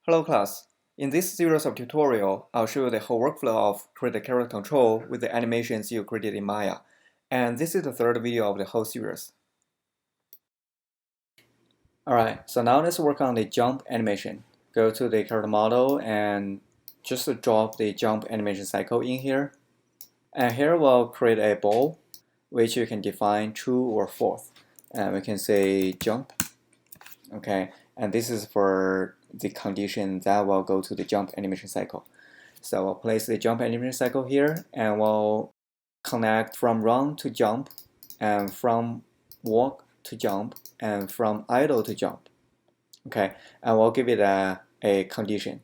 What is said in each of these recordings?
Hello class. In this series of tutorial, I'll show you the whole workflow of create a character control with the animations you created in Maya. And this is the third video of the whole series. Alright, so now let's work on the jump animation. Go to the character model and just drop the jump animation cycle in here. And here we'll create a ball, which you can define true or false. And we can say jump. Okay, and this is for the condition that will go to the jump animation cycle. So we'll place the jump animation cycle here, and we'll connect from run to jump, and from walk to jump, and from idle to jump. Okay, and we'll give it a condition.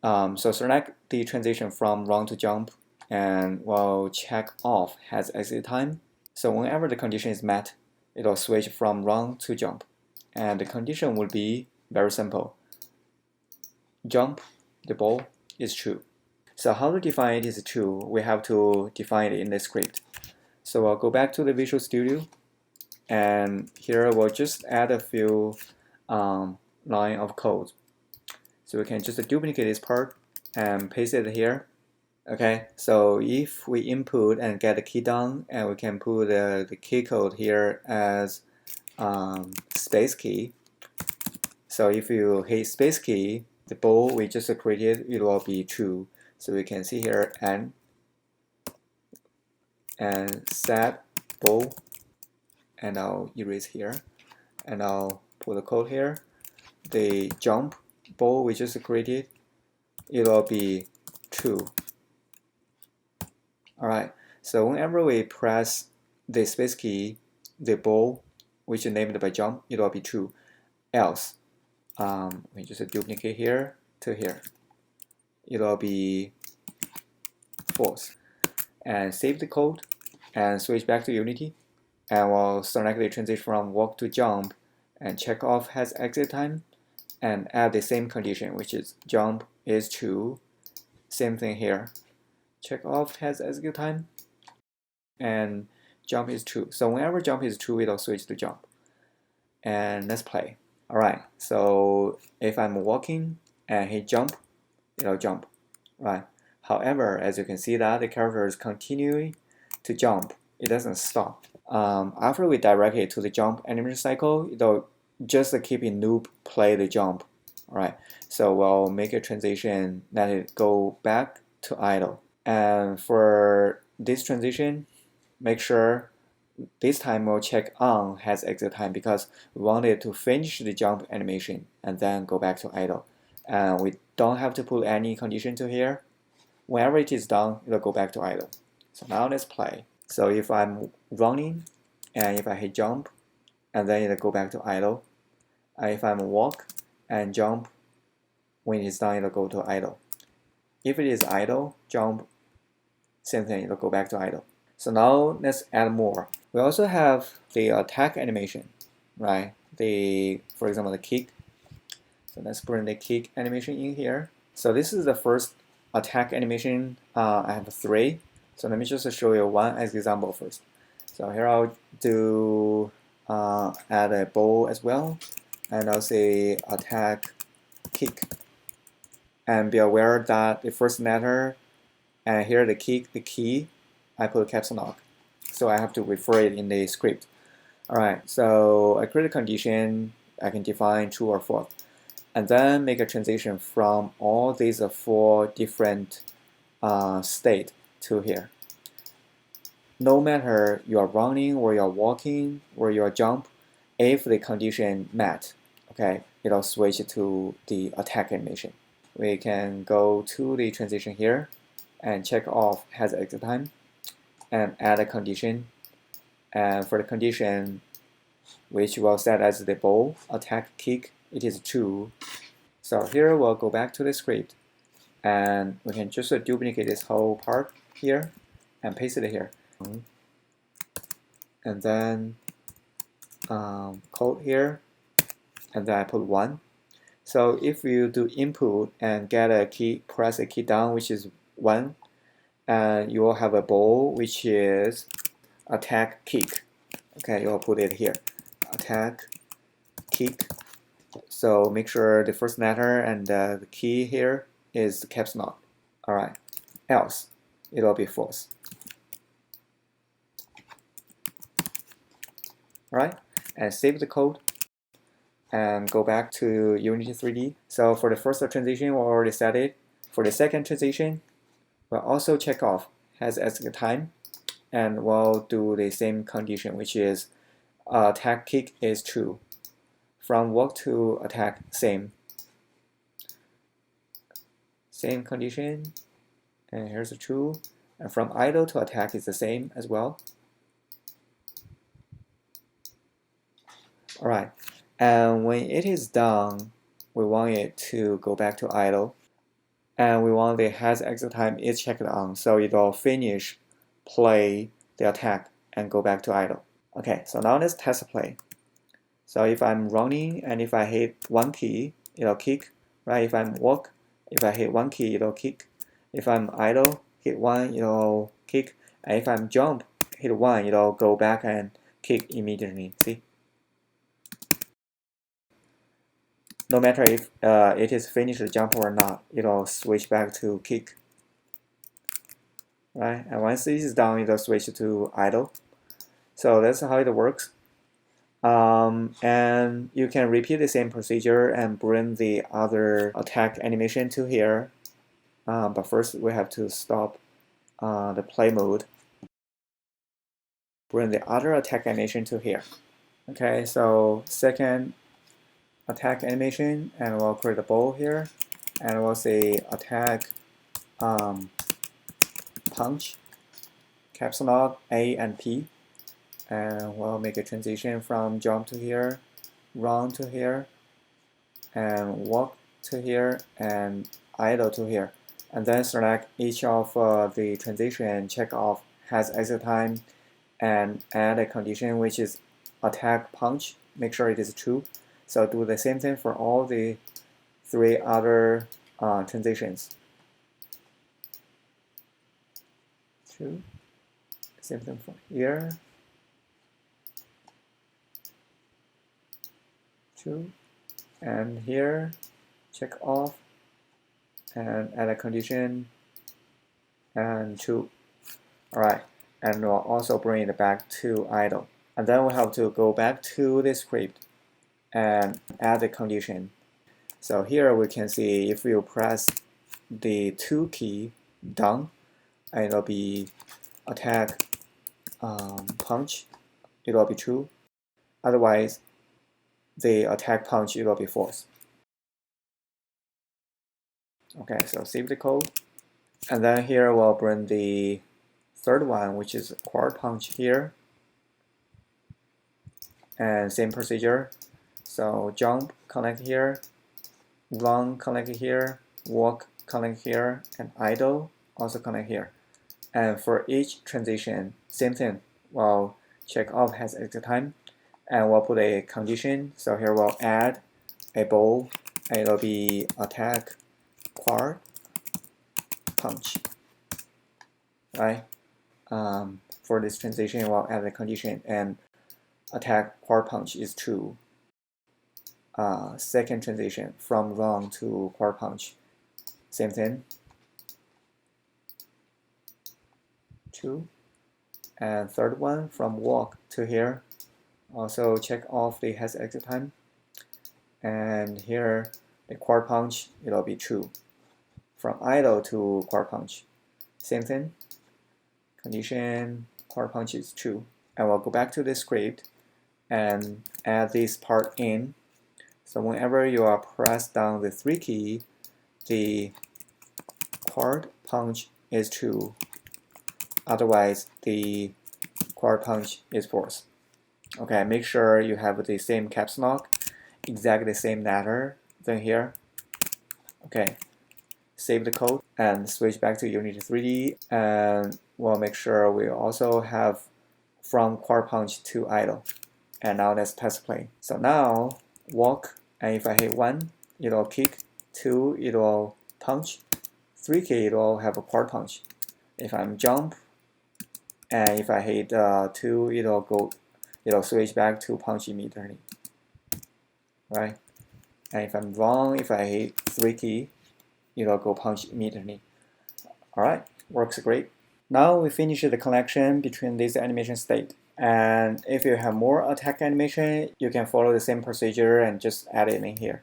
So select the transition from run to jump, and we'll check off has exit time. So whenever the condition is met, it'll switch from run to jump. And the condition will be very simple. Jump, the ball, is true. So how to define it is true? We have to define it in the script. So I'll go back to the Visual Studio, and here we'll just add a few line of code. So we can just duplicate this part and paste it here. Okay, so if we input and get the key down, and we can put the key code here as space key. So if you hit space key, the ball we just created, it will be true. So we can see here and set ball, and I'll erase here, and I'll put the code here. The jump ball we just created, it will be true. Alright, so whenever we press the space key, the ball which is named by jump, it will be true. Else, we just duplicate here to here, it will be false. And save the code and switch back to Unity, and we'll select the transition from walk to jump and check off has exit time, and add the same condition, which is jump is true. Same thing here, check off has exit time, and jump is true. So whenever jump is true, it'll switch to jump. And let's play. Alright, so if I'm walking and hit jump, it'll jump, right? However, as you can see that the character is continuing to jump, it doesn't stop. After we direct it to the jump animation cycle, it'll just keep in loop play the jump. Alright, so we'll make a transition that it go back to idle. And for this transition, make sure this time we'll check on has exit time, because we wanted to finish the jump animation and then go back to idle. And we don't have to put any condition to here. Whenever it is done, it'll go back to idle. So now let's play. So if I'm running, and if I hit jump, and then it'll go back to idle. And if I'm walk and jump, when it's done, it'll go to idle. If it is idle, jump, same thing, it'll go back to idle. So now let's add more. We also have the attack animation, right? For example, the kick. So let's bring the kick animation in here. So this is the first attack animation. I have 3. So let me just show you one as example first. So here I'll do add a ball as well, and I'll say attack kick. And be aware that the first letter and here the kick, the key, I put caps lock. So I have to refer it in the script. Alright, so I create a condition, I can define true or false, and then make a transition from all these 4 different state to here. No matter you are running or you are walking or you are jump, if the condition met, okay, it'll switch to the attack animation. We can go to the transition here and check off has exit time and add a condition. And for the condition, which we'll set as the ball attack kick, it is true. So here we'll go back to the script, and we can just duplicate this whole part here and paste it here. And then code here, and then I put 1. So if you do input and get a key, press a key down, which is 1, and you will have a ball which is attack kick. Okay, you'll put it here, attack kick So make sure the first letter and the key here is caps lock. All right, else it will be false. All right, and save the code and go back to Unity 3D. So for the first transition, we already set it. For the second transition, we'll also check off has exit time, and we'll do the same condition, which is attack kick is true. From walk to attack, same condition, and here's a true. And from idle to attack is the same as well. All right, and when it is done, we want it to go back to idle, and we want the has exit time is checked on, so it will finish play the attack and go back to idle. Okay, so now let's test play. So if I'm running and if I hit one key, it'll kick, right? If I'm walk, if I hit one key, it'll kick. If I'm idle, hit one, it'll kick. And if I'm jump, hit one, it'll go back and kick immediately. See? No matter if it is finished the jump or not, it'll switch back to kick. Right? And once this is done, it'll switch to idle. So that's how it works. And you can repeat the same procedure and bring the other attack animation to here. But first we have to stop the play mode. Bring the other attack animation to here. Okay, so second attack animation, and we'll create a bowl here, and we'll say attack punch, caps lock A and P, and we'll make a transition from jump to here, run to here, and walk to here, and idle to here, and then select each of the transition, check off has exit time, and add a condition which is attack punch, make sure it is true. So do the same thing for all the three other transitions. True. Same thing for here. True. And here, check off and add a condition and true. All right, and we'll also bring it back to idle. And then we'll have to go back to the script and add the condition. So here we can see if you press the 2 key down, it'll be attack punch, it will be true. Otherwise, the attack punch, it will be false. Okay, so save the code. And then here we'll bring the third one, which is quad punch here. And same procedure. So jump, connect here, run, connect here, walk, connect here, and idle, also connect here. And for each transition, same thing. We'll check off has exit time, and we'll put a condition. So here we'll add a bowl, and it'll be attack quad punch, right? For this transition, we'll add a condition, and attack quad punch is true. Second transition from run to quad punch, same thing. True. And third one from walk to here, also check off the has exit time, and here the quad punch, it'll be true. From idle to quad punch, same thing. Condition quad punch is true, and we'll go back to the script and add this part in. So whenever you are pressed down the 3 key, the quad punch is true. Otherwise, the quad punch is false. Okay, make sure you have the same caps lock, exactly the same letter than here. Okay, save the code and switch back to Unity 3D, and we'll make sure we also have from quad punch to idle. And now let's test play. So now walk, and if I hit 1, it'll kick, 2, it'll punch, 3 key, it'll have a quad punch. If I'm jump, and if I hit 2, it'll switch back to punch immediately, right? And if I'm wrong, if I hit 3 key, it'll go punch immediately. Alright, works great. Now we finish the connection between this animation state. And if you have more attack animation, you can follow the same procedure and just add it in here.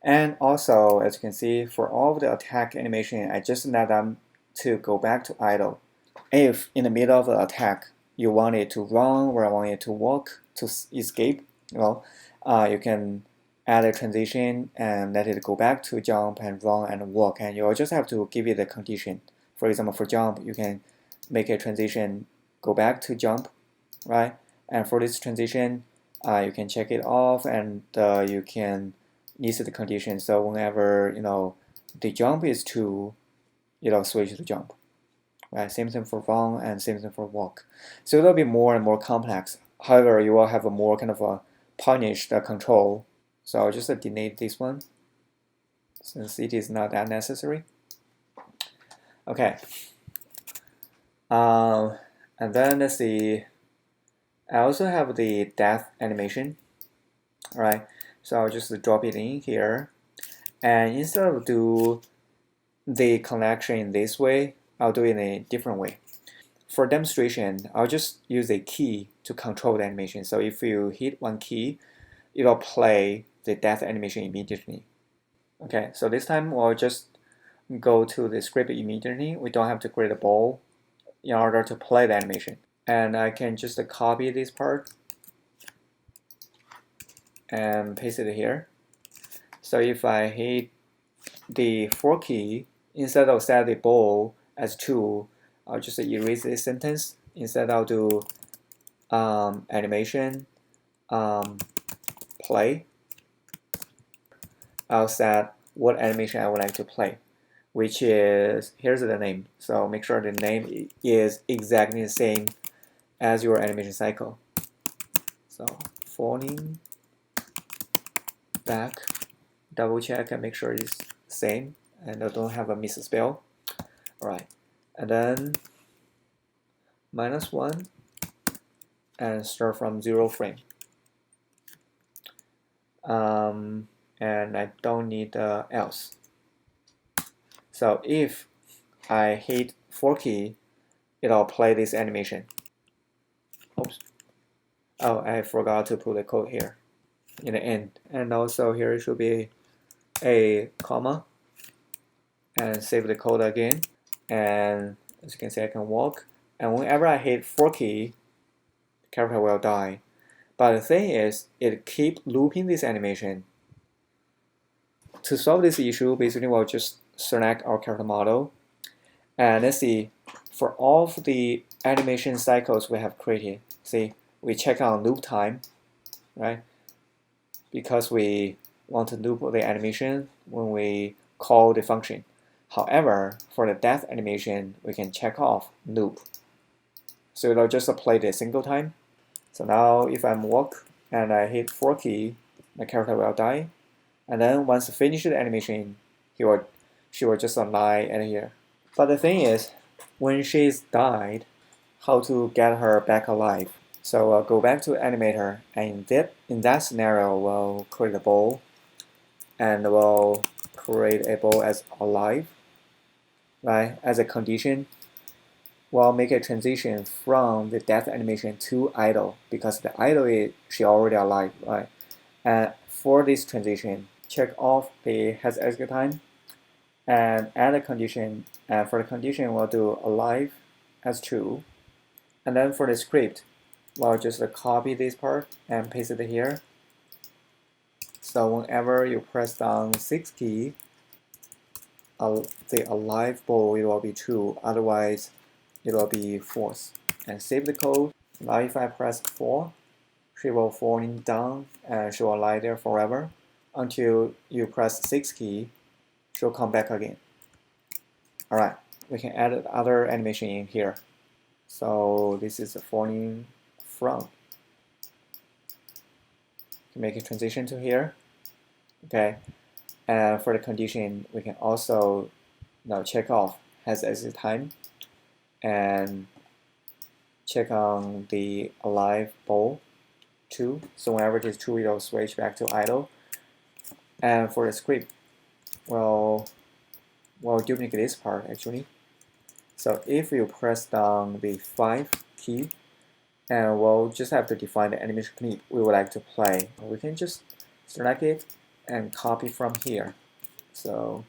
And also, as you can see, for all of the attack animation, I just let them to go back to idle. If in the middle of the attack, you want it to run or want it to walk to escape, you can add a transition and let it go back to jump and run and walk, and you'll just have to give it a condition. For example, for jump, you can make a transition go back to jump, right? And for this transition, you can check it off, and you can list the condition. So whenever the jump is true, it'll switch to jump. Right? Same thing for run and same thing for walk. So it'll be more and more complex. However, you will have a more kind of a punished control. So I'll just delete this one since it is not that necessary. Okay. And then let's see. I also have the death animation. All right. So I'll just drop it in here. And instead of do the connection in this way, I'll do it in a different way. For demonstration, I'll just use a key to control the animation. So if you hit one key, it'll play the death animation immediately. Okay, so this time we'll just go to the script immediately. We don't have to create a bowl in order to play the animation. And I can just copy this part and paste it here. So if I hit the 4 key, instead of set the bowl as 2, I'll just erase this sentence. Instead, I'll do animation play. I'll set what animation I would like to play, which is, here's the name. So make sure the name is exactly the same as your animation cycle. So falling back, double check and make sure it's same and I don't have a misspell. All right, and then -1 and start from 0 frame. And I don't need else. So if I hit 4 key, it'll play this animation. Oops. Oh, I forgot to put the code here in the end. And also here it should be a comma and save the code again. And as you can see, I can walk. And whenever I hit 4 key, the character will die. But the thing is, it keeps looping this animation. To solve this issue, basically we'll just select our character model. And let's see, for all of the animation cycles we have created, see, we check on loop time, right? Because we want to loop the animation when we call the function. However, for the death animation, we can check off loop. So it'll just play the single time. So now if I'm walk and I hit 4 key, my character will die. And then once finished the animation, she will just lie at here. But the thing is, when she's died, how to get her back alive? So we'll go back to animator, and in that scenario, we'll create a bowl, and we'll create a bowl as alive, right? As a condition, we'll make a transition from the death animation to idle, because the idle is she already alive, right? And for this transition, check off the has exit time, and add a condition. And for the condition, we'll do alive as true. And then for the script, we'll just copy this part and paste it here. So whenever you press down 6 key, the alive bowl, it will be true. Otherwise, it will be false. And save the code. Now if I press 4, she will falling down and she will lie there forever until you press 6 key. She'll come back again. All right, we can add other animation in here. So this is a falling from. Make a transition to here. Okay, and for the condition, we can also now check off has exit time and check on the alive bowl 2. So whenever it is true, it'll switch back to idle. And for the script, we'll duplicate this part actually. So if you press down the 5 key, and we'll just have to define the animation clip we would like to play. We can just select it and copy from here. So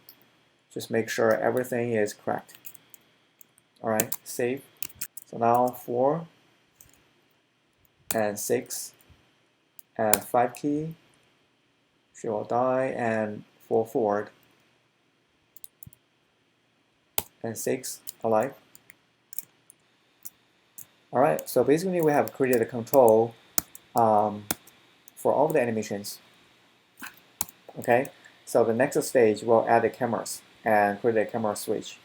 just make sure everything is correct. All right, save. So now 4 and 6 and 5 key, she will die, and 4 forward and 6 alive. All right, so basically we have created a control for all of the animations. Okay, so the next stage we'll add the cameras and create a camera switch.